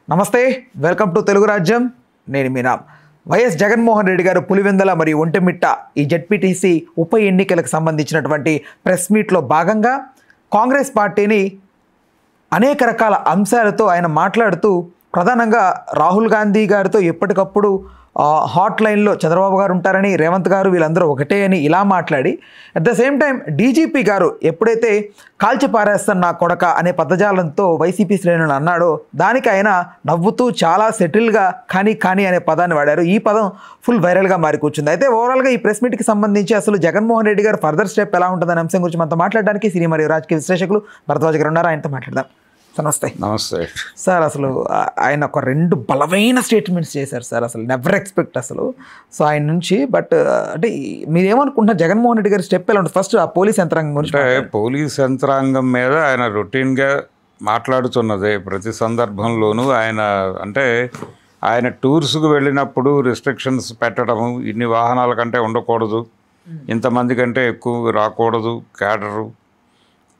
నమస్తే, welcome to Telugu రాజ్యం. నేను మీనా. వైఎస్ జగన్మోహన్ రెడ్డి గారు పులివెందల మరియు ఒంటెమిట్ట ఈ జెడ్పీటీసీ ఉప ఎన్నికలకు సంబంధించినటువంటి ప్రెస్ మీట్లో భాగంగా కాంగ్రెస్ పార్టీని అనేక రకాల అంశాలతో ఆయన మాట్లాడుతూ ప్రధానంగా రాహుల్ గాంధీ గారితో ఎప్పటికప్పుడు హాట్ లైన్లో చంద్రబాబు గారు ఉంటారని, రేవంత్ గారు వీళ్ళందరూ ఒకటే అని ఇలా మాట్లాడి, at the same time DGP గారు ఎప్పుడైతే కాల్చి పారేస్తాను నా కొడక అనే పదజాలంతో వైసీపీ శ్రేణులు అన్నాడో దానికి ఆయన నవ్వుతూ చాలా సెటిల్గా కానీ అనే పదాన్ని వాడారు. ఈ పదం ఫుల్ వైరల్గా మారి కూర్చుంది. అయితే ఓవరాల్గా ఈ ప్రెస్ మీట్కి సంబంధించి అసలు జగన్మోహన్ రెడ్డి గారు ఫర్దర్ స్టెప్ ఎలా ఉంటుందనే అంశం గురించి మనతో మాట్లాడడానికి సినీ మరియు రాజకీయ విశ్లేషకులు భరద్వాజ్ గారు ఉన్నారు. ఆయనతో మాట్లాడదాం. నమస్తే. నమస్తే సార్. అసలు ఆయన ఒక 2 బలమైన స్టేట్మెంట్స్ చేశారు సార్, అసలు నెవర్ ఎక్స్పెక్ట్ అసలు సో ఆయన నుంచి. బట్ అంటే మీరేమనుకుంటున్నారు జగన్మోహన్ రెడ్డి గారి స్టెప్ ఎలా ఉంటుంది? ఫస్ట్ ఆ పోలీస్ యంత్రాంగం గురించి. పోలీస్ యంత్రాంగం మీద ఆయన రొటీన్గా మాట్లాడుతున్నదే ప్రతి సందర్భంలోనూ. ఆయన అంటే ఆయన టూర్స్కు వెళ్ళినప్పుడు రిస్ట్రిక్షన్స్ పెట్టడము, ఇన్ని వాహనాల కంటే ఉండకూడదు, ఇంతమంది కంటే ఎక్కువ రాకూడదు క్యాడరు,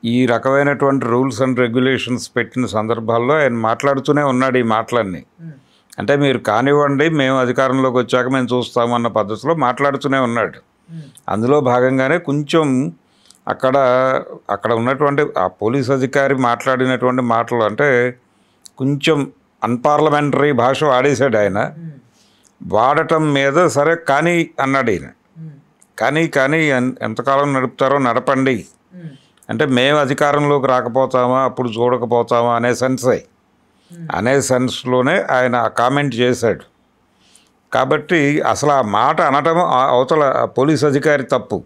ఈ రకమైనటువంటి రూల్స్ అండ్ రెగ్యులేషన్స్ పెట్టిన సందర్భాల్లో ఆయన మాట్లాడుతూనే ఉన్నాడు ఈ మాటలన్నీ. అంటే మీరు కానివ్వండి, మేము అధికారంలోకి వచ్చాక మేము చూస్తామన్న పద్ధతిలో మాట్లాడుతూనే ఉన్నాడు. అందులో భాగంగానే కొంచెం అక్కడ ఉన్నటువంటి ఆ పోలీస్ అధికారి మాట్లాడినటువంటి మాటలు అంటే కొంచెం అన్పార్లమెంటరీ భాష వాడేశాడు ఆయన. వాడటం మీద సరే కానీ అన్నాడు ఈయన. కానీ ఎంతకాలం నడుపుతారో నడపండి, అంటే మేము అధికారంలోకి రాకపోతామా అప్పుడు చూడకపోతామా అనే సెన్స్లోనే ఆయన కామెంట్ చేశాడు. కాబట్టి అసలు ఆ మాట అనటం అవతల పోలీస్ అధికారి తప్పు.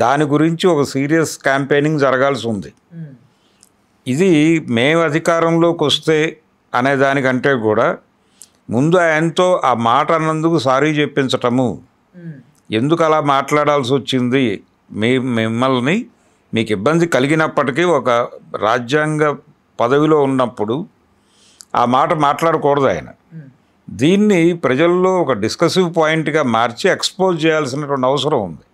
దాని గురించి ఒక సీరియస్ క్యాంపెయినింగ్ జరగాల్సి ఉంది. ఇది మేము అధికారంలోకి వస్తే అనే దానికంటే కూడా ముందు ఆయనతో ఆ మాట అన్నందుకు సారీ చెప్పించటము, ఎందుకు అలా మాట్లాడాల్సి వచ్చింది, మిమ్మల్ని మీకు ఇబ్బంది కలిగినప్పటికీ ఒక రాజ్యాంగ పదవిలో ఉన్నప్పుడు ఆ మాట మాట్లాడకూడదు ఆయన. దీన్ని ప్రజల్లో ఒక డిస్కసివ్ పాయింట్గా మార్చి ఎక్స్పోజ్ చేయాల్సినటువంటి అవసరం ఉంది.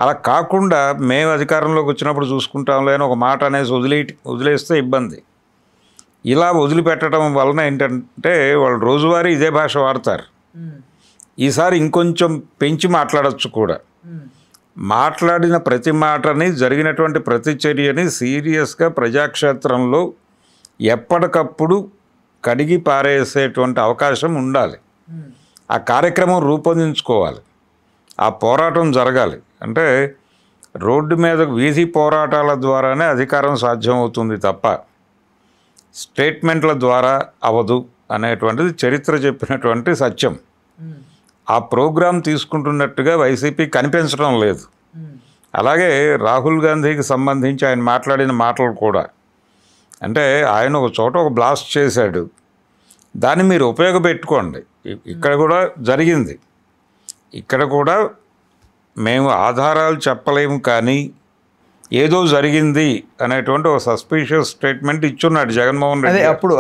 అలా కాకుండా మేము అధికారంలోకి వచ్చినప్పుడు చూసుకుంటాంలే అని ఒక మాట అనేసి వదిలేస్తే ఇబ్బంది. ఇలా వదిలిపెట్టడం వలన ఏంటంటే వాళ్ళు రోజువారీ ఇదే భాష వాడతారు. ఈసారి ఇంకొంచెం పెంచి మాట్లాడచ్చు కూడా. మాట్లాడిన ప్రతి మాటని, జరిగినటువంటి ప్రతి చర్యని సీరియస్గా ప్రజాక్షేత్రంలో ఎప్పటికప్పుడు కడిగి పారేసేటువంటి అవకాశం ఉండాలి. ఆ కార్యక్రమం రూపొందించుకోవాలి, ఆ పోరాటం జరగాలి. అంటే రోడ్డు మీద వీధి పోరాటాల ద్వారానే అధికారం సాధ్యమవుతుంది తప్ప స్టేట్మెంట్ల ద్వారా అవదు అనేటువంటిది చరిత్ర చెప్పినటువంటి సత్యం. ఆ ప్రోగ్రాం తీసుకుంటున్నట్టుగా వైసీపీ కనిపించడం లేదు. అలాగే రాహుల్ గాంధీకి సంబంధించి ఆయన మాట్లాడిన మాటలు కూడా అంటే ఆయన ఒక చోట ఒక బ్లాస్ట్ చేశాడు, దాన్ని మీరు ఉపయోగపెట్టుకోండి. ఇక్కడ కూడా జరిగింది. ఇక్కడ కూడా మేము ఆధారాలు చెప్పలేము కానీ ఏదో జరిగింది అనేటువంటి ఒక సస్పీషియస్ స్టేట్మెంట్ ఇచ్చున్నాడు జగన్మోహన్ రెడ్డి అప్పుడు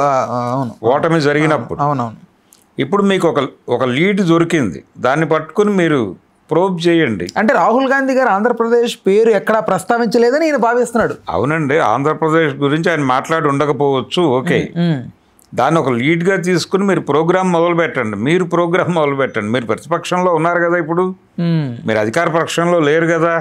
ఓటమి జరిగినప్పుడు. అవునవును. ఇప్పుడు మీకు ఒక లీడ్ దొరికింది, దాన్ని పట్టుకుని మీరు ప్రోబ్ చేయండి. అంటే రాహుల్ గాంధీ గారు ఆంధ్రప్రదేశ్ పేరు ఎక్కడా ప్రస్తావించలేదని ఈయన భావిస్తున్నాడు. అవునండి, ఆంధ్రప్రదేశ్ గురించి ఆయన మాట్లాడి ఉండకపోవచ్చు, ఓకే. దాన్ని ఒక లీడ్గా తీసుకుని మీరు ప్రోగ్రామ్ మొదలు పెట్టండి. మీరు ప్రతిపక్షంలో ఉన్నారు కదా, ఇప్పుడు మీరు అధికార పక్షంలో లేరు కదా,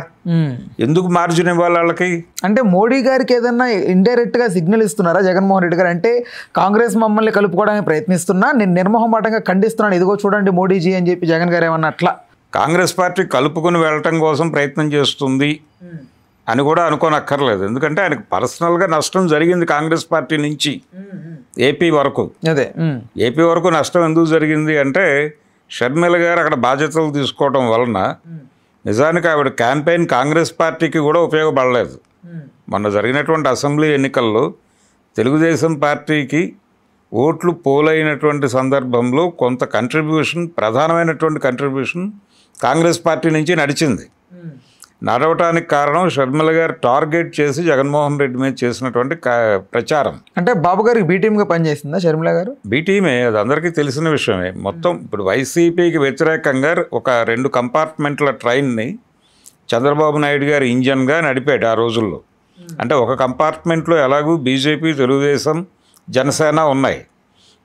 ఎందుకు మార్జిన్ ఇవ్వాలి వాళ్ళకి? అంటే మోడీ గారికి ఏదన్నా ఇండైరెక్ట్గా సిగ్నల్ ఇస్తున్నారా జగన్మోహన్ రెడ్డి గారు? అంటే కాంగ్రెస్ మమ్మల్ని కలుపుకోవడానికి ప్రయత్నిస్తున్నా, నేను నిర్మోహమాటంగా ఖండిస్తున్నాను, ఇదిగో చూడండి మోడీజీ అని చెప్పి జగన్ గారు ఏమన్నా అట్లా కాంగ్రెస్ పార్టీ కలుపుకొని వెళ్ళటం కోసం ప్రయత్నం చేస్తుంది అని కూడా అనుకోనక్కర్లేదు. ఎందుకంటే ఆయనకు పర్సనల్గా నష్టం జరిగింది కాంగ్రెస్ పార్టీ నుంచి ఏపీ వరకు. ఏపీ వరకు నష్టం ఎందుకు జరిగింది అంటే షర్మిల గారు అక్కడ బాధ్యతలు తీసుకోవడం వలన నిజానికి ఆవిడ క్యాంపెయిన్ కాంగ్రెస్ పార్టీకి కూడా ఉపయోగపడలేదు. మొన్న జరిగినటువంటి అసెంబ్లీ ఎన్నికల్లో తెలుగుదేశం పార్టీకి ఓట్లు పోలైనటువంటి సందర్భంలో కొంత ప్రధానమైనటువంటి కంట్రిబ్యూషన్ కాంగ్రెస్ పార్టీ నుంచి నడిచింది. నడవటానికి కారణం షర్మిల గారు టార్గెట్ చేసి జగన్మోహన్ రెడ్డి మీద చేసినటువంటి ప్రచారం. అంటే బాబు గారికి బీటీఎంగా పనిచేసిందా షర్మిల గారు? బీటీఎమే, అది అందరికీ తెలిసిన విషయమే. మొత్తం ఇప్పుడు వైసీపీకి వ్యతిరేకంగా ఒక 2 కంపార్ట్మెంట్ల ట్రైన్ని చంద్రబాబు నాయుడు గారు ఇంజన్గా నడిపాడు ఆ రోజుల్లో. అంటే ఒక కంపార్ట్మెంట్లో ఎలాగూ బీజేపీ, తెలుగుదేశం, జనసేన ఉన్నాయి.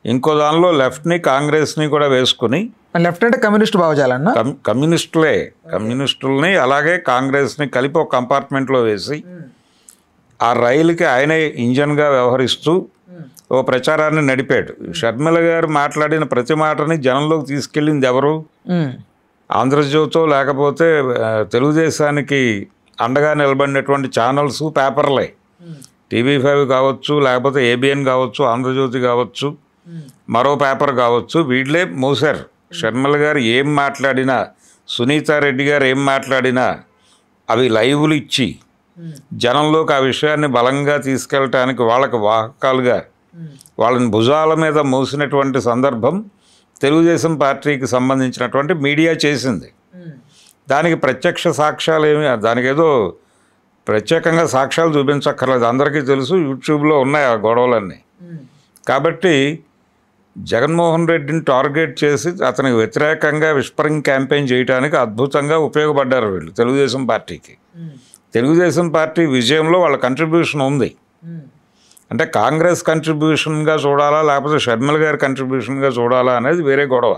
ఇంకో దానిలో లెఫ్ట్ని కాంగ్రెస్ని కూడా వేసుకుని, లెఫ్ట్ అంటే కమ్యూనిస్ట్ భావజాలన్నా, కమ్యూనిస్టుల్ని అలాగే కాంగ్రెస్ని కలిపి ఒక కంపార్ట్మెంట్లో వేసి ఆ రైలుకి ఆయనే ఇంజన్గా వ్యవహరిస్తూ ఓ ప్రచారాన్ని నడిపాడు. షర్మిల గారు మాట్లాడిన ప్రతి మాటని జనంలోకి తీసుకెళ్ళింది ఎవరు? ఆంధ్రజ్యోతో లేకపోతే తెలుగుదేశానికి అండగా నిలబడినటువంటి ఛానల్స్, పేపర్లే. TV5 కావచ్చు, లేకపోతే ABN కావచ్చు, ఆంధ్రజ్యోతి కావచ్చు, మరో పేపర్ కావచ్చు, వీళ్ళే మోసారు. షర్మిల గారు ఏం మాట్లాడినా, సునీతారెడ్డి గారు ఏం మాట్లాడినా అవి లైవ్లు ఇచ్చి జనంలోకి ఆ విషయాన్ని బలంగా తీసుకెళ్ళటానికి వాళ్ళకి వాహకాలుగా వాళ్ళని భుజాల మీద మోసినటువంటి సందర్భం తెలుగుదేశం పార్టీకి సంబంధించినటువంటి మీడియా చేసింది. దానికి ప్రత్యక్ష సాక్ష్యాలు ఏమి, దానికి ఏదో ప్రత్యేకంగా సాక్ష్యాలు చూపించక్కర్లేదు, అందరికీ తెలుసు, యూట్యూబ్లో ఉన్నాయి ఆ గొడవలన్నీ. కాబట్టి జగన్మోహన్ రెడ్డిని టార్గెట్ చేసి అతనికి వ్యతిరేకంగా విస్పరింగ్ క్యాంపెయిన్ చేయడానికి అద్భుతంగా ఉపయోగపడ్డారు వీళ్ళు తెలుగుదేశం పార్టీకి. తెలుగుదేశం పార్టీ విజయంలో వాళ్ళ కంట్రిబ్యూషన్ ఉంది. అంటే కాంగ్రెస్ కంట్రిబ్యూషన్గా చూడాలా లేకపోతే షర్మిల గారి కంట్రిబ్యూషన్గా చూడాలా అనేది వేరే గొడవ.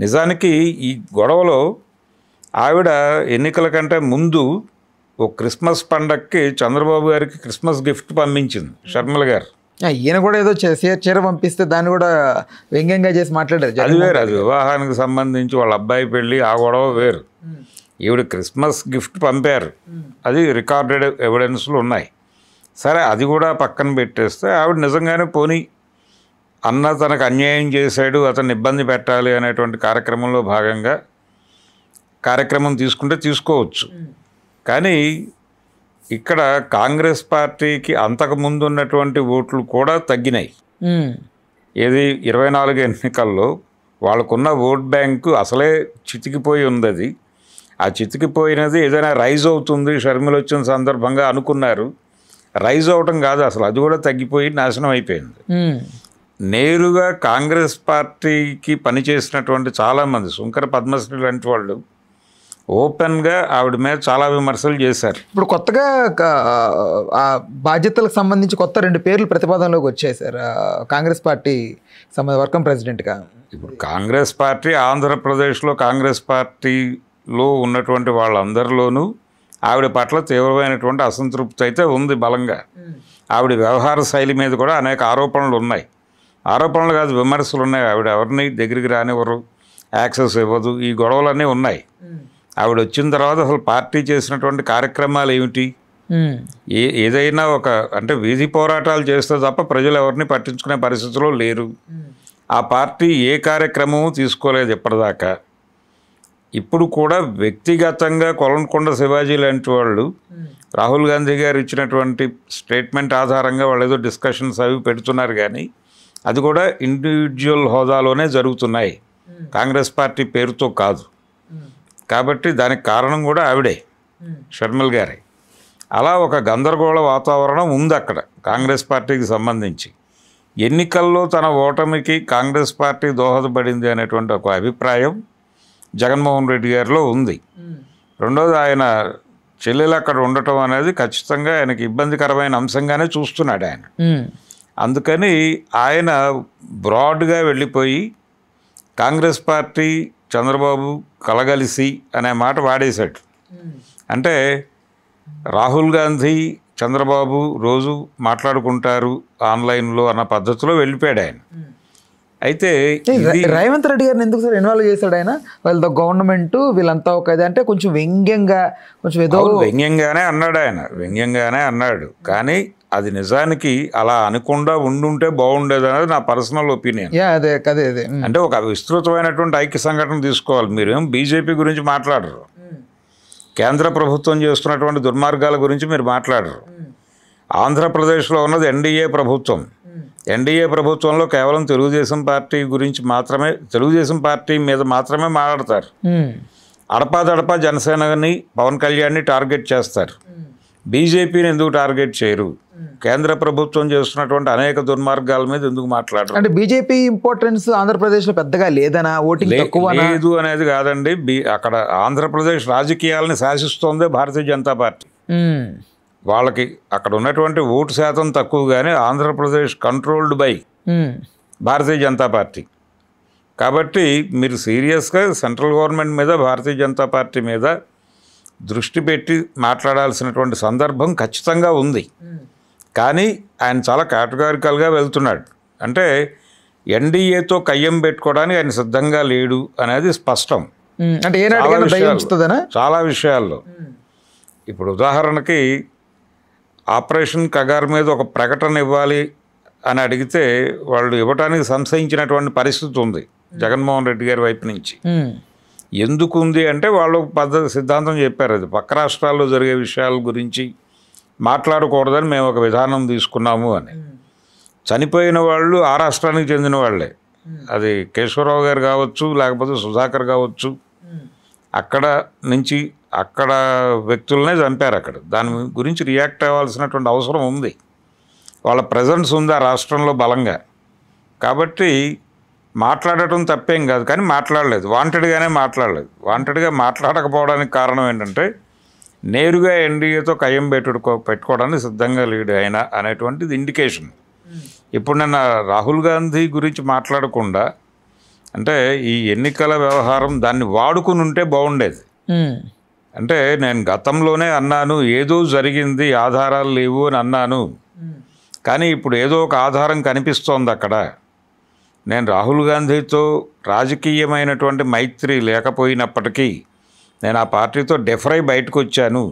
నిజానికి ఈ గొడవలో ఆవిడ ఎన్నికల కంటే ముందు ఓ క్రిస్మస్ పండగకి చంద్రబాబు గారికి క్రిస్మస్ గిఫ్ట్ పంపించింది షర్మిల గారు. ఈయన కూడా ఏదో చీర పంపిస్తే దాన్ని కూడా వ్యంగ్యంగా చేసి మాట్లాడారు. అది వేరు, అది వివాహానికి సంబంధించి వాళ్ళ అబ్బాయి పెళ్ళి, ఆ గొడవ వేరు. ఈవిడ క్రిస్మస్ గిఫ్ట్ పంపారు, అది రికార్డెడ్ ఎవిడెన్స్లు ఉన్నాయి. సరే, అది కూడా పక్కన పెట్టేస్తే ఆవిడ నిజంగానే పోనీ అన్న తనకు అన్యాయం చేశాడు, అతన్ని ఇబ్బంది పెట్టాలి అనేటువంటి కార్యక్రమంలో భాగంగా కార్యక్రమం తీసుకుంటే తీసుకోవచ్చు. కానీ ఇక్కడ కాంగ్రెస్ పార్టీకి అంతకుముందు ఉన్నటువంటి ఓట్లు కూడా తగ్గినాయి. ఏది 24 ఎన్నికల్లో వాళ్ళకున్న ఓట్ బ్యాంకు అసలే చితికిపోయి ఉంది. అది ఆ చితికిపోయినది ఏదైనా రైజ్ అవుతుంది షర్మిల వచ్చిన సందర్భంగా అనుకున్నారు. రైజ్ అవటం కాదు, అసలు అది కూడా తగ్గిపోయి నాశనం అయిపోయింది. నేరుగా కాంగ్రెస్ పార్టీకి పనిచేసినటువంటి చాలామంది, శుంకర పద్మశ్రీ లాంటి వాళ్ళు ఓపెన్గా ఆవిడ మీద చాలా విమర్శలు చేశారు. ఇప్పుడు కొత్తగా ఆ బాధ్యతలకు సంబంధించి కొత్త 2 పేర్లు ప్రతిపాదనలోకి వచ్చాయి సార్, కాంగ్రెస్ పార్టీ వర్కింగ్ ప్రెసిడెంట్గా. ఇప్పుడు కాంగ్రెస్ పార్టీ ఆంధ్రప్రదేశ్లో కాంగ్రెస్ పార్టీలో ఉన్నటువంటి వాళ్ళందరిలోనూ ఆవిడ పట్ల తీవ్రమైనటువంటి అసంతృప్తి అయితే ఉంది బలంగా. ఆవిడ వ్యవహార శైలి మీద కూడా అనేక ఆరోపణలు ఉన్నాయి. ఆరోపణలు కాదు, విమర్శలు ఉన్నాయి. ఆవిడ ఎవరిని దగ్గరికి రానివ్వరు, యాక్సెస్ ఇవ్వదు, ఈ గొడవలన్నీ ఉన్నాయి. ఆవిడ వచ్చిన తర్వాత అసలు పార్టీ చేసినటువంటి కార్యక్రమాలు ఏమిటి? ఏదైనా ఒక అంటే వీధి పోరాటాలు చేస్తే తప్ప ప్రజలు ఎవరిని పట్టించుకునే పరిస్థితిలో లేరు. ఆ పార్టీ ఏ కార్యక్రమము తీసుకోలేదు ఇప్పటిదాకా. ఇప్పుడు కూడా వ్యక్తిగతంగా కొలంకొండ శివాజీ లాంటి వాళ్ళు రాహుల్ గాంధీ గారు ఇచ్చినటువంటి స్టేట్మెంట్ ఆధారంగా వాళ్ళు ఏదో డిస్కషన్స్ అవి పెడుతున్నారు, కానీ అది కూడా ఇండివిజువల్ హోదాలోనే జరుగుతున్నాయి, కాంగ్రెస్ పార్టీ పేరుతో కాదు. కాబట్టి దానికి కారణం కూడా ఆవిడే, షర్మిల గారే. అలా ఒక గందరగోళ వాతావరణం ఉంది అక్కడ కాంగ్రెస్ పార్టీకి సంబంధించి. ఎన్నికల్లో తన ఓటమికి కాంగ్రెస్ పార్టీ దోహదపడింది అనేటువంటి ఒక అభిప్రాయం జగన్మోహన్ రెడ్డి గారిలో ఉంది. రెండోది, ఆయన చెల్లెలు అక్కడ ఉండటం అనేది ఖచ్చితంగా ఆయనకి ఇబ్బందికరమైన అంశంగానే చూస్తున్నాడు ఆయన. అందుకని ఆయన బ్రాడ్గా వెళ్ళిపోయి కాంగ్రెస్ పార్టీ చంద్రబాబు కలగలిసి అనే మాట వాడేశాడు. అంటే రాహుల్ గాంధీ చంద్రబాబు రోజు మాట్లాడుకుంటారు ఆన్లైన్లో అన్న పద్ధతిలో వెళ్ళిపోయాడు ఆయన. అయితే రేవంత్ రెడ్డి గారిని ఎందుకు సార్ ఇన్వాల్వ్ చేశాడు ఆయన? వాళ్ళ గవర్నమెంట్ వీళ్ళంతా ఒక అంటే కొంచెం వ్యంగ్యంగా, కొంచెం ఏదో వ్యంగ్యంగానే అన్నాడు ఆయన, వ్యంగ్యంగానే అన్నాడు. కానీ అది నిజానికి అలా అనకుండా ఉండుంటే బాగుండేది అనేది నా పర్సనల్ ఒపీనియన్. అదే అదే అదే అంటే ఒక విస్తృతమైనటువంటి ఐక్య సంఘటన తీసుకోవాలి. మీరేం బీజేపీ గురించి మాట్లాడరు, కేంద్ర ప్రభుత్వం చేస్తున్నటువంటి దుర్మార్గాల గురించి మీరు మాట్లాడరు. ఆంధ్రప్రదేశ్లో ఉన్నది ఎన్డీఏ ప్రభుత్వం. ఎన్డీఏ ప్రభుత్వంలో కేవలం తెలుగుదేశం పార్టీ గురించి మాత్రమే, తెలుగుదేశం పార్టీ మీద మాత్రమే మాట్లాడతారు. అడపాదడపా జనసేనని, పవన్ కళ్యాణ్ని టార్గెట్ చేస్తారు. బీజేపీని ఎందుకు టార్గెట్ చేయరు? కేంద్ర ప్రభుత్వం చేస్తున్నటువంటి అనేక దుర్మార్గాల మీద ఎందుకు మాట్లాడరు? అంటే బీజేపీ ఇంపార్టెన్స్ ఆంధ్రప్రదేశ్లో పెద్దగా లేదనా, ఓటింగ్ తక్కువ లేదు అనేది కాదండి. అక్కడ ఆంధ్రప్రదేశ్ రాజకీయాలని శాసిస్తోందే భారతీయ జనతా పార్టీ. వాళ్ళకి అక్కడ ఉన్నటువంటి ఓటు శాతం తక్కువ, కానీ Andhra Pradesh controlled by Bharatiya Janata party. కాబట్టి మీరు సీరియస్గా సెంట్రల్ గవర్నమెంట్ మీద, భారతీయ జనతా పార్టీ మీద దృష్టి పెట్టి మాట్లాడాల్సినటువంటి సందర్భం ఖచ్చితంగా ఉంది. కానీ ఆయన చాలా కేటగారికల్గా వెళ్తున్నాడు. అంటే ఎన్డీఏతో కయ్యం పెట్టుకోవడానికి ఆయన సిద్ధంగా లేడు అనేది స్పష్టం. అంటే చాలా విషయాల్లో. ఇప్పుడు ఉదాహరణకి ఆపరేషన్ కగార్ మీద ఒక ప్రకటన ఇవ్వాలి అని అడిగితే వాళ్ళు ఇవ్వటానికి సంశయించినటువంటి పరిస్థితి ఉంది జగన్మోహన్ రెడ్డి గారి వైపు నుంచి. ఎందుకు ఉంది అంటే వాళ్ళు పద్ధతి సిద్ధాంతం చెప్పారు, అది పక్క రాష్ట్రాల్లో జరిగే విషయాల గురించి మాట్లాడకూడదని మేము ఒక విధానం తీసుకున్నాము అని. చనిపోయిన వాళ్ళు ఆ రాష్ట్రానికి చెందిన వాళ్ళే, అది కేశవరావు గారు కావచ్చు, లేకపోతే సుధాకర్ కావచ్చు, అక్కడ నుంచి అక్కడ వ్యక్తులనే చంపారు. అక్కడ దాని గురించి రియాక్ట్ అవ్వాల్సినటువంటి అవసరం ఉంది. వాళ్ళ ప్రజెన్స్ ఉంది ఆ రాష్ట్రంలో బలంగా. కాబట్టి మాట్లాడటం తప్పేం కాదు, కానీ మాట్లాడలేదు, వాంటెడ్గానే మాట్లాడలేదు. వాంటెడ్గా మాట్లాడకపోవడానికి కారణం ఏంటంటే నేరుగా ఎన్డీఏతో కయ్యం పెట్టుకోవడానికి సిద్ధంగా లేడు ఆయన అనేటువంటిది ఇండికేషన్. ఇప్పుడు నిన్న రాహుల్ గాంధీ గురించి మాట్లాడకుండా, అంటే ఈ ఎన్నికల వ్యవహారం దాన్ని వాడుకుని ఉంటే బాగుండేది. అంటే నేను గతంలోనే అన్నాను, ఏదో జరిగింది, ఆధారాలు లేవు అని అన్నాను. కానీ ఇప్పుడు ఏదో ఒక ఆధారం కనిపిస్తోంది అక్కడ. నేను రాహుల్ గాంధీతో రాజకీయమైనటువంటి మైత్రి లేకపోయినప్పటికీ నేను ఆ పార్టీతో డెఫరై బయటకు వచ్చాను.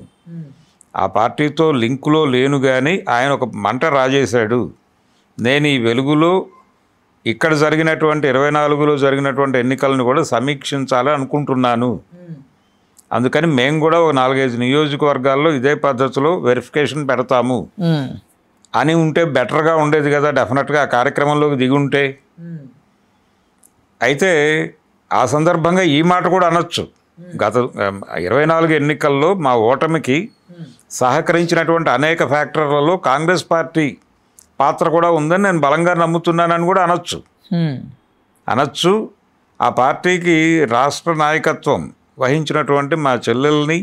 ఆ పార్టీతో లింకులో లేను, కానీ ఆయన ఒక మంట రాజేశాడు. నేను ఈ వెలుగులో ఇక్కడ జరిగినటువంటి 24లో జరిగినటువంటి ఎన్నికలను కూడా సమీక్షించాలని అనుకుంటున్నాను. అందుకని మేము కూడా ఒక 4-5 నియోజకవర్గాల్లో ఇదే పద్ధతిలో వెరిఫికేషన్ పెడతాము అని ఉంటే బెటర్గా ఉండేది కదా, డెఫినెట్గా ఆ కార్యక్రమంలోకి దిగి ఉంటే. అయితే ఆ సందర్భంగా ఈ మాట కూడా అనొచ్చు, గత 24 ఎన్నికల్లో మా ఓటమికి సహకరించినటువంటి అనేక ఫ్యాక్టర్లలో కాంగ్రెస్ పార్టీ పాత్ర కూడా ఉందని నేను బలంగా నమ్ముతున్నానని కూడా అనొచ్చు. ఆ పార్టీకి రాష్ట్ర నాయకత్వం వహించినటువంటి మా చెల్లెల్ని,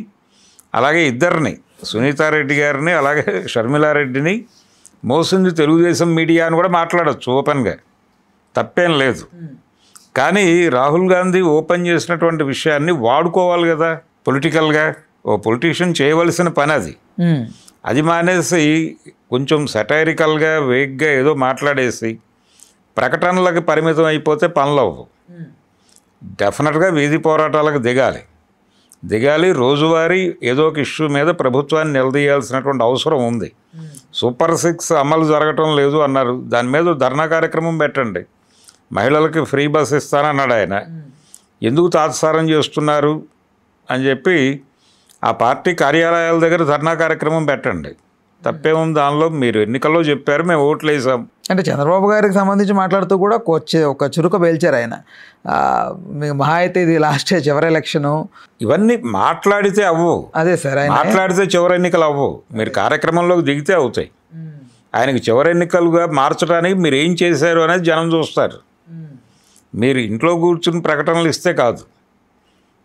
అలాగే ఇద్దరిని, సునీతారెడ్డి గారిని అలాగే షర్మిలారెడ్డిని మోసింది తెలుగుదేశం మీడియా అని కూడా మాట్లాడచ్చు ఓపెన్గా, తప్పేం లేదు. కానీ రాహుల్ గాంధీ ఓపెన్ చేసినటువంటి విషయాన్ని వాడుకోవాలి కదా పొలిటికల్గా. ఓ పొలిటీషియన్ చేయవలసిన పని అది. అది మానేసి కొంచెం సెటైరికల్గా వేగ్గా ఏదో మాట్లాడేసి ప్రకటనలకు పరిమితం అయిపోతే పనులు అవ్వవు. డెఫినెట్గా వీధి పోరాటాలకు దిగాలి. రోజువారీ ఏదో ఒక ఇష్యూ మీద ప్రభుత్వాన్ని నిలదీయాల్సినటువంటి అవసరం ఉంది. సూపర్ 6 అమలు జరగటం లేదు అన్నారు, దాని మీద ధర్నా కార్యక్రమం పెట్టండి. మహిళలకి ఫ్రీ బస్ ఇస్తానన్నాడు ఆయన, ఎందుకు తాత్సారం చేస్తున్నారు అని చెప్పి ఆ పార్టీ కార్యాలయాల దగ్గర ధర్నా కార్యక్రమం పెట్టండి, తప్పేముంది దానిలో. మీరు ఎన్నికల్లో చెప్పారు, మేము ఓట్లు వేసాం అంటే చంద్రబాబు గారికి సంబంధించి మాట్లాడుతూ కూడా ఒక చురుక పేల్చారు ఆయన. మహా అయితే ఇది లాస్ట్ చివరి ఎలక్షను, ఇవన్నీ మాట్లాడితే అవ్వవు. అదే సార్, మాట్లాడితే చివరి ఎన్నికలు అవ్వవు, మీరు కార్యక్రమంలోకి దిగితే అవుతాయి. ఆయనకి చివరి ఎన్నికలుగా మార్చడానికి మీరు ఏం చేశారు అనేది జనం చూస్తారు. మీరు ఇంట్లో కూర్చుని ప్రకటనలు ఇస్తే కాదు,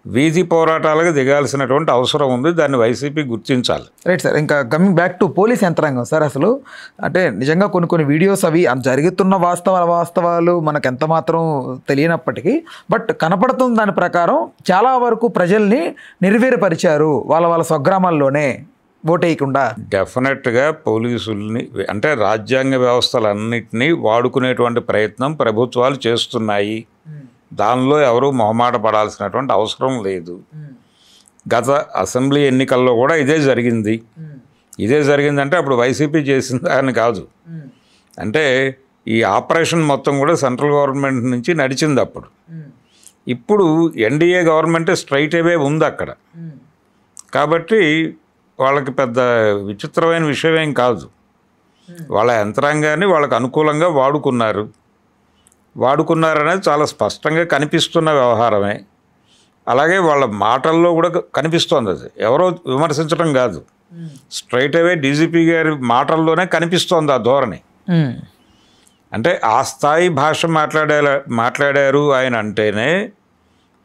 వీధి పోరాటాలకు దిగాల్సినటువంటి అవసరం ఉంది, దాన్ని వైసీపీ గుర్తించాలి. Right sir. ఇంకా కమింగ్ బ్యాక్ టు పోలీస్ యంత్రాంగం సార్, అసలు అంటే నిజంగా కొన్ని వీడియోస్ అవి జరుగుతున్న వాస్తవాలు మనకు ఎంత మాత్రం తెలియనప్పటికీ, బట్ కనపడుతున్న దాని ప్రకారం చాలా వరకు ప్రజల్ని నిర్వీర్యపరిచారు వాళ్ళ స్వగ్రామాల్లోనే ఓటేయకుండా. డెఫినెట్గా పోలీసుల్ని, అంటే రాజ్యాంగ వ్యవస్థలన్నింటినీ వాడుకునేటువంటి ప్రయత్నం ప్రభుత్వాలు చేస్తున్నాయి. దానిలో ఎవరూ మొహమాట పడాల్సినటువంటి అవసరం లేదు. గత అసెంబ్లీ ఎన్నికల్లో కూడా ఇదే జరిగిందంటే అప్పుడు వైసీపీ చేసిందా అని కాదు. అంటే ఈ ఆపరేషన్ మొత్తం కూడా సెంట్రల్ గవర్నమెంట్ నుంచి నడిచింది అప్పుడు. ఇప్పుడు ఎన్డీఏ గవర్నమెంటే స్ట్రైట్ అవే ఉంది అక్కడ. కాబట్టి వాళ్ళకి పెద్ద విచిత్రమైన విషయం ఏం కాదు. వాళ్ళ యంత్రాంగాన్ని వాళ్ళకు అనుకూలంగా వాడుకున్నారనేది చాలా స్పష్టంగా కనిపిస్తున్న వ్యవహారమే. అలాగే వాళ్ళ మాటల్లో కూడా కనిపిస్తోంది, అది ఎవరో విమర్శించడం కాదు, స్ట్రైట్ అవే డీజీపీ గారి మాటల్లోనే కనిపిస్తోంది ఆ ధోరణి. అంటే ఆ స్థాయి భాష మాట్లాడారు ఆయన అంటేనే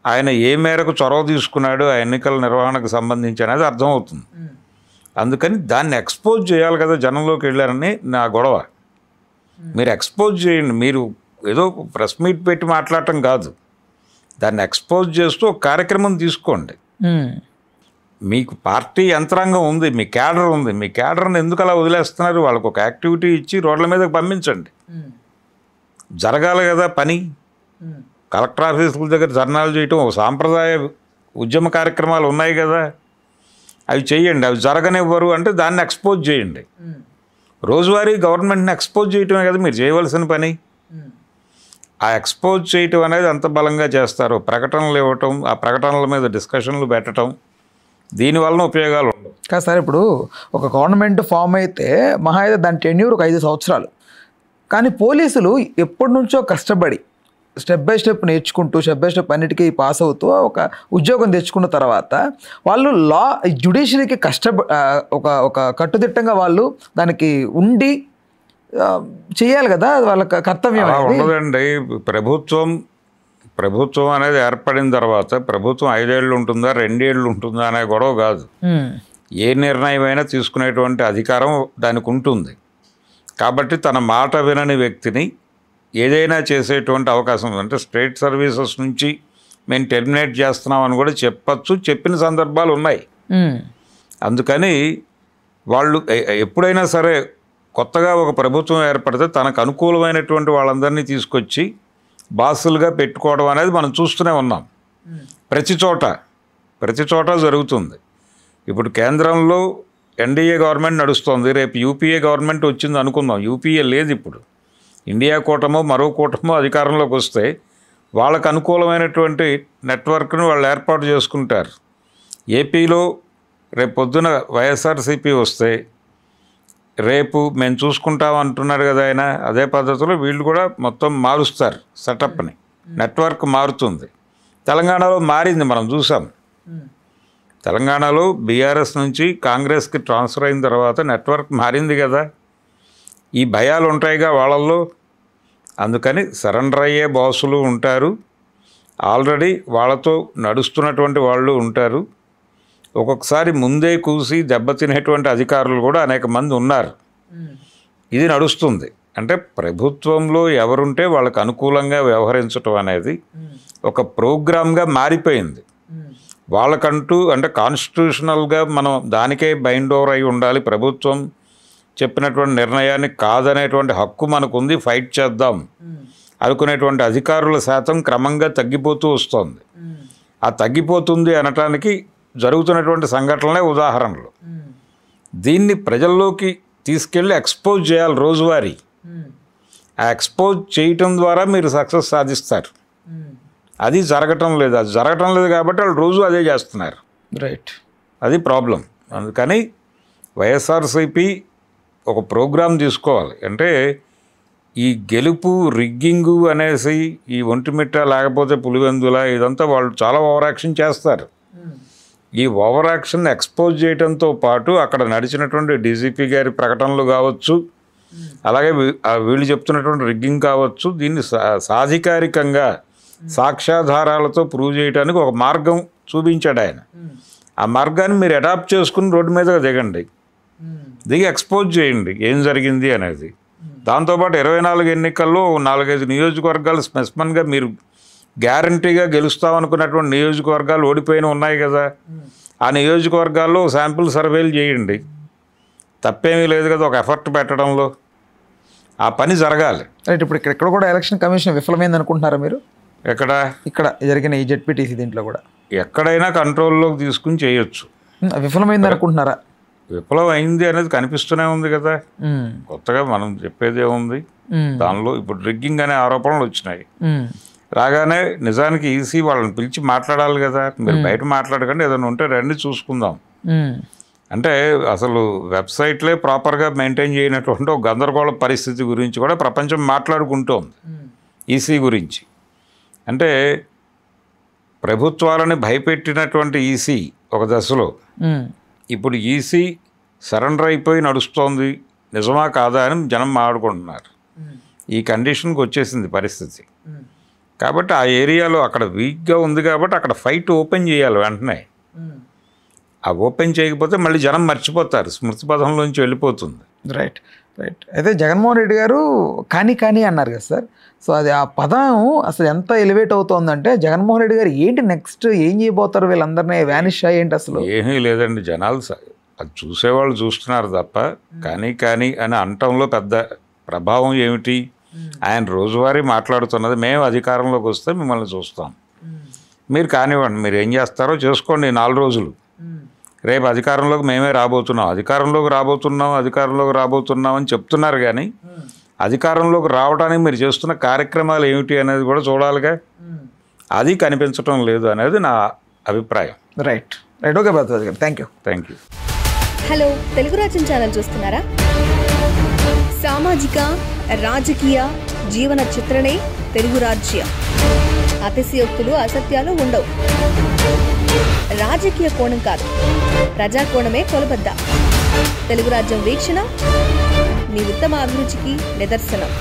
ఆయన ఏ మేరకు చొరవ తీసుకున్నాడు ఆ ఎన్నికల నిర్వహణకు సంబంధించి అనేది అర్థమవుతుంది. అందుకని దాన్ని ఎక్స్పోజ్ చేయాలి కదా, జనంలోకి వెళ్ళారని నా గొడవ. మీరు ఎక్స్పోజ్ చేయండి, మీరు ఏదో ప్రెస్ మీట్ పెట్టి మాట్లాడటం కాదు, దాన్ని ఎక్స్పోజ్ చేస్తూ ఒక కార్యక్రమం తీసుకోండి. మీకు పార్టీ యంత్రాంగం ఉంది, మీ క్యాడర్ ఉంది, మీ క్యాడర్ని ఎందుకు అలా వదిలేస్తున్నారు? వాళ్ళకు ఒక యాక్టివిటీ ఇచ్చి రోడ్ల మీదకి పంపించండి. జరగాలి కదా పని. కలెక్టర్ ఆఫీసుల దగ్గర ధర్నాలు చేయటం ఒక సాంప్రదాయ ఉద్యమ కార్యక్రమాలు ఉన్నాయి కదా, అవి చేయండి. అవి జరగనివ్వరు అంటే దాన్ని ఎక్స్పోజ్ చేయండి. రోజువారీ గవర్నమెంట్ని ఎక్స్పోజ్ చేయటమే కదా మీరు చేయవలసిన పని. ఆ ఎక్స్పోజ్ చేయటం అనేది అంత బలంగా చేస్తారు. ప్రకటనలు ఇవ్వటం, ఆ ప్రకటనల మీద డిస్కషన్లు పెట్టడం, దీనివలన ఉపయోగాలు ఉండవు. కాదు సార్, ఇప్పుడు ఒక గవర్నమెంట్ ఫామ్ అయితే మహా అయితే దాని టెన్యూర్ ఒక 5 సంవత్సరాలు. కానీ పోలీసులు ఎప్పటి నుంచో కష్టపడి స్టెప్ బై స్టెప్ నేర్చుకుంటూ, స్టెప్ బై స్టెప్ అన్నిటికీ పాస్ అవుతూ ఒక ఉద్యోగం తెచ్చుకున్న తర్వాత వాళ్ళు జ్యుడిషియరీకి ఒక కట్టుదిట్టంగా వాళ్ళు దానికి ఉండి చేయాలి కదా, వాళ్ళ కర్తవ్యం. ఉండదండి. ప్రభుత్వం అనేది ఏర్పడిన తర్వాత ప్రభుత్వం 5 ఏళ్ళు ఉంటుందా 2 ఏళ్ళు ఉంటుందా అనే గొడవ కాదు. ఏ నిర్ణయమైనా తీసుకునేటువంటి అధికారం దానికి ఉంటుంది. కాబట్టి తన మాట వినని వ్యక్తిని ఏదైనా చేసేటువంటి అవకాశం ఉంది. అంటే స్టేట్ సర్వీసెస్ నుంచి మేము టెర్మినేట్ చేస్తున్నామని కూడా చెప్పచ్చు, చెప్పిన సందర్భాలు ఉన్నాయి. అందుకని వాళ్ళు ఎప్పుడైనా సరే కొత్తగా ఒక ప్రభుత్వం ఏర్పడితే తనకు అనుకూలమైనటువంటి వాళ్ళందరినీ తీసుకొచ్చి బాసులుగా పెట్టుకోవడం అనేది మనం చూస్తూనే ఉన్నాం. ప్రతి చోట జరుగుతుంది. ఇప్పుడు కేంద్రంలో ఎన్డీఏ గవర్నమెంట్ నడుస్తోంది, రేపు యూపీఏ గవర్నమెంట్ వచ్చింది అనుకుందాం. యూపీఏ లేదు ఇప్పుడు. ఇండియా కూటమో మరో కూటమో అధికారంలోకి వస్తే వాళ్ళకు అనుకూలమైనటువంటి నెట్వర్క్ను వాళ్ళు ఏర్పాటు చేసుకుంటారు. ఏపీలో రేపు పొద్దున వైఎస్ఆర్సీపీ వస్తే రేపు మేము చూసుకుంటాం అంటున్నారు కదా ఆయన, అదే పద్ధతిలో వీళ్ళు కూడా మొత్తం మారుస్తారు సెటప్ని, నెట్వర్క్ మారుతుంది. తెలంగాణలో మారింది, మనం చూసాం. తెలంగాణలో బీఆర్ఎస్ నుంచి కాంగ్రెస్కి ట్రాన్స్ఫర్ అయిన తర్వాత నెట్వర్క్ మారింది కదా. ఈ భయాలు ఉంటాయిగా వాళ్ళల్లో. అందుకని సరెండర్ అయ్యే బాసులు ఉంటారు, ఆల్రెడీ వాళ్ళతో నడుస్తున్నటువంటి వాళ్ళు ఉంటారు. ఒక్కొక్కసారి ముందే కూసి దెబ్బతినేటువంటి అధికారులు కూడా అనేక మంది ఉన్నారు. ఇది నడుస్తుంది. అంటే ప్రభుత్వంలో ఎవరుంటే వాళ్ళకు అనుకూలంగా వ్యవహరించడం అనేది ఒక ప్రోగ్రామ్గా మారిపోయింది. వాళ్ళకంటూ అంటే కాన్స్టిట్యూషనల్గా మనం దానికే బైండ్ ఓవర్ అయి ఉండాలి. ప్రభుత్వం చెప్పినటువంటి నిర్ణయాన్ని కాదనేటువంటి హక్కు మనకుంది, ఫైట్ చేద్దాం అనుకునేటువంటి అధికారుల శాతం క్రమంగా తగ్గిపోతూ వస్తుంది. ఆ తగ్గిపోతుంది అనటానికి జరుగుతున్నటువంటి సంఘటనలే ఉదాహరణలు. దీన్ని ప్రజల్లోకి తీసుకెళ్ళి ఎక్స్పోజ్ చేయాలి రోజువారీ. ఆ ఎక్స్పోజ్ చేయటం ద్వారా మీరు సక్సెస్ సాధిస్తారు. అది జరగటం లేదు. అది జరగటం లేదు కాబట్టి వాళ్ళు రోజు అదే చేస్తున్నారు. రైట్, అది ప్రాబ్లం. అందుకని వైఎస్ఆర్సీపీ ఒక ప్రోగ్రాం తీసుకోవాలి. అంటే ఈ గెలుపు రిగ్గింగు అనేసి ఈ ఒంటిమిట్ట లేకపోతే పులివెందుల ఇదంతా వాళ్ళు చాలా ఓవర్ యాక్షన్ చేస్తారు. ఈ ఓవర్ యాక్షన్ ఎక్స్పోజ్ చేయడంతో పాటు అక్కడ నడిచినటువంటి డీజీపీ గారి ప్రకటనలు కావచ్చు, అలాగే వీళ్ళు చెప్తున్నటువంటి రిగ్గింగ్ కావచ్చు, దీన్ని సాధికారికంగా సాక్ష్యాధారాలతో ప్రూవ్ చేయడానికి ఒక మార్గం చూపించాడు ఆయన. ఆ మార్గాన్ని మీరు అడాప్ట్ చేసుకుని రోడ్డు మీద దిగండి, దిగి ఎక్స్పోజ్ చేయండి ఏం జరిగింది అనేది. దాంతోపాటు 24 ఎన్నికల్లో 4-5 నియోజకవర్గాలు స్పెసిఫిక్గా మీరు గ్యారంటీగా గెలుస్తామనుకున్నటువంటి నియోజకవర్గాలు ఓడిపోయిన ఉన్నాయి కదా, ఆ నియోజకవర్గాల్లో శాంపుల్ సర్వేలు చేయండి. తప్పేమీ లేదు కదా ఒక ఎఫర్ట్ పెట్టడంలో. ఆ పని జరగాలి. రైట్. ఇప్పుడు ఇక్కడ కూడా ఎలక్షన్ కమిషన్ విఫలమైంది అనుకుంటున్నారా మీరు? ఇక్కడ జరిగిన ఈ జెడ్పీటీసీ దీంట్లో కూడా ఎక్కడైనా కంట్రోల్లోకి తీసుకుని చేయొచ్చు. విఫలమైంది అనుకుంటున్నారా? విఫలం అయింది అనేది కనిపిస్తూనే ఉంది కదా. కొత్తగా మనం చెప్పేదే ఉంది దానిలో. ఇప్పుడు రిగ్గింగ్ అనే ఆరోపణలు వచ్చినాయి. రాగానే నిజానికి ఈసీ వాళ్ళని పిలిచి మాట్లాడాలి కదా. మీరు బయట మాట్లాడకండి, ఏదైనా ఉంటే రండి చూసుకుందాం. అంటే అసలు వెబ్సైట్లే ప్రాపర్గా మెయింటైన్ చేయనటువంటి ఒక గందరగోళ పరిస్థితి గురించి కూడా ప్రపంచం మాట్లాడుకుంటోంది ఈసీ గురించి. అంటే ప్రభుత్వాలని భయపెట్టినటువంటి ఈసీ ఒక దశలో ఇప్పుడు ఈసీ సరెండర్ అయిపోయి నడుస్తోంది, నిజమా కాదా అని జనం మాట్లాడుకుంటున్నారు. ఈ కండిషన్కి వచ్చేసింది పరిస్థితి. కాబట్టి ఆ ఏరియాలో అక్కడ వీక్గా ఉంది కాబట్టి అక్కడ ఫైట్ ఓపెన్ చేయాలి వెంటనే. ఆ ఓపెన్ చేయకపోతే మళ్ళీ జనం మర్చిపోతారు, స్మృతి పథంలోంచి వెళ్ళిపోతుంది. రైట్. రైట్. అయితే జగన్మోహన్ రెడ్డి గారు కానీ అన్నారు కదా సార్. సో అది ఆ పదం అసలు ఎంత ఎలివేట్ అవుతోందంటే జగన్మోహన్ రెడ్డి గారు ఏంటి నెక్స్ట్ ఏం చేయబోతారు, వీళ్ళందరినీ వ్యానిష్ ఏంటి అసలు? ఏమీ లేదండి, జనాలు అది చూసేవాళ్ళు చూస్తున్నారు తప్ప కానీ అని అనటంలో పెద్ద ప్రభావం ఏమిటి? ఆయన రోజువారీ మాట్లాడుతున్నది మేము అధికారంలోకి వస్తే మిమ్మల్ని చూస్తాం, మీరు కానివ్వండి, మీరు ఏం చేస్తారో చేసుకోండి 4 రోజులు, రేపు అధికారంలోకి మేమే అధికారంలోకి రాబోతున్నాం అని చెప్తున్నారు. కానీ అధికారంలోకి రావడానికి మీరు చేస్తున్న కార్యక్రమాలు ఏమిటి అనేది కూడా చూడాలిగా, అది కనిపించడం లేదు అనేది నా అభిప్రాయం. రైట్. ఓకే భరద్వాజ్ గారు, థ్యాంక్ యూ. హలో, తెలుగు రాజ్యం ఛానల్ చూస్తున్నారా? సామాజిక రాజకీయ జీవన చిత్రణే తెలుగు రాజ్యం. అతిశయోక్తులు అసత్యాలు ఉండవు. రాజకీయ కోణం కాదు, ప్రజా కోణమే కొలబద్ద. తెలుగు రాజ్యం వీక్షణ మీ ఉత్తమ అభిరుచికి నిదర్శనం.